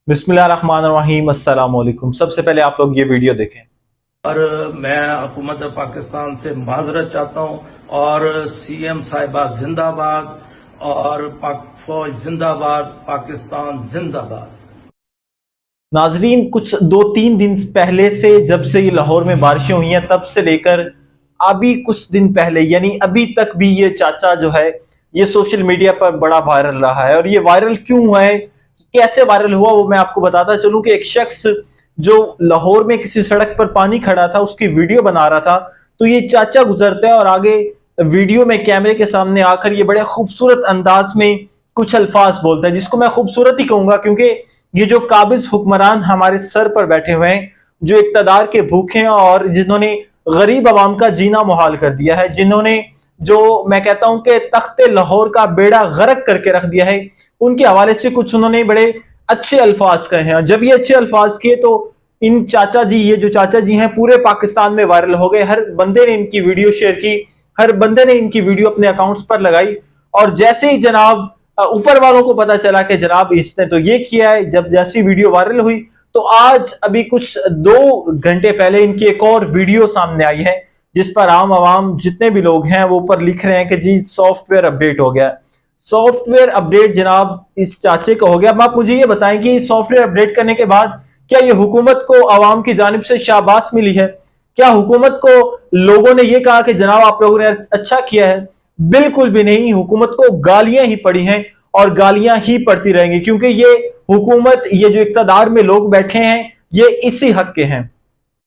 बिस्मिल्लाहिर्रहमानिर्रहीम, अस्सलाम वालेकुम। सबसे पहले आप लोग ये वीडियो देखें। और मैं हुकूमत पाकिस्तान से माजरत चाहता हूँ और सीएम साहिबा जिंदाबाद और पाक फौज जिंदाबाद, पाकिस्तान जिंदाबाद। नाजरीन, कुछ 2-3 दिन पहले से, जब से ये लाहौर में बारिशें हुई हैं, तब से लेकर अभी कुछ दिन पहले यानी अभी तक भी ये चाचा जो है ये सोशल मीडिया पर बड़ा वायरल रहा है। और ये वायरल क्यों हुआ है, कैसे वायरल हुआ, वो मैं आपको बताता चलूं कि एक शख्स जो लाहौर में किसी सड़क पर पानी खड़ा था उसकी वीडियो बना रहा था, तो ये चाचा गुजरता है और आगे वीडियो में कैमरे के सामने आकर ये बड़े खूबसूरत अंदाज में कुछ अल्फाज बोलता है, जिसको मैं खूबसूरत ही कहूंगा, क्योंकि ये जो काबिज हुक्मरान हमारे सर पर बैठे हुए हैं, जो इक्तदार के भूखे हैं और जिन्होंने गरीब आवाम का जीना मुहाल कर दिया है, जिन्होंने जो मैं कहता हूं कि तख्ते लाहौर का बेड़ा गर्क करके रख दिया है, उनके हवाले से कुछ उन्होंने बड़े अच्छे अल्फाज कहे हैं। जब ये अच्छे अल्फाज किए तो इन चाचा जी, ये जो चाचा जी हैं, पूरे पाकिस्तान में वायरल हो गए। हर बंदे ने इनकी वीडियो शेयर की, हर बंदे ने इनकी वीडियो अपने अकाउंट्स पर लगाई। और जैसे ही जनाब ऊपर वालों को पता चला कि जनाब इसने तो ये किया है, जब जैसी वीडियो वायरल हुई तो आज अभी कुछ 2 घंटे पहले इनकी एक और वीडियो सामने आई है, जिस पर आम आवाम जितने भी लोग हैं वो ऊपर लिख रहे हैं कि जी सॉफ्टवेयर अपडेट हो गया। सॉफ्टवेयर अपडेट जनाब इस चाचे का हो गया। अब आप मुझे ये बताएं कि सॉफ्टवेयर अपडेट करने के बाद क्या ये हुकूमत को आवाम की जानिब से शाबाश मिली है? क्या हुकूमत को लोगों ने ये कहा कि जनाब आप लोगों ने अच्छा किया है? बिल्कुल भी नहीं। हुकूमत को गालियां ही पड़ी हैं और गालियां ही पड़ती रहेंगी, क्योंकि ये हुकूमत, ये जो इक्तदार में लोग बैठे हैं, ये इसी हक के हैं।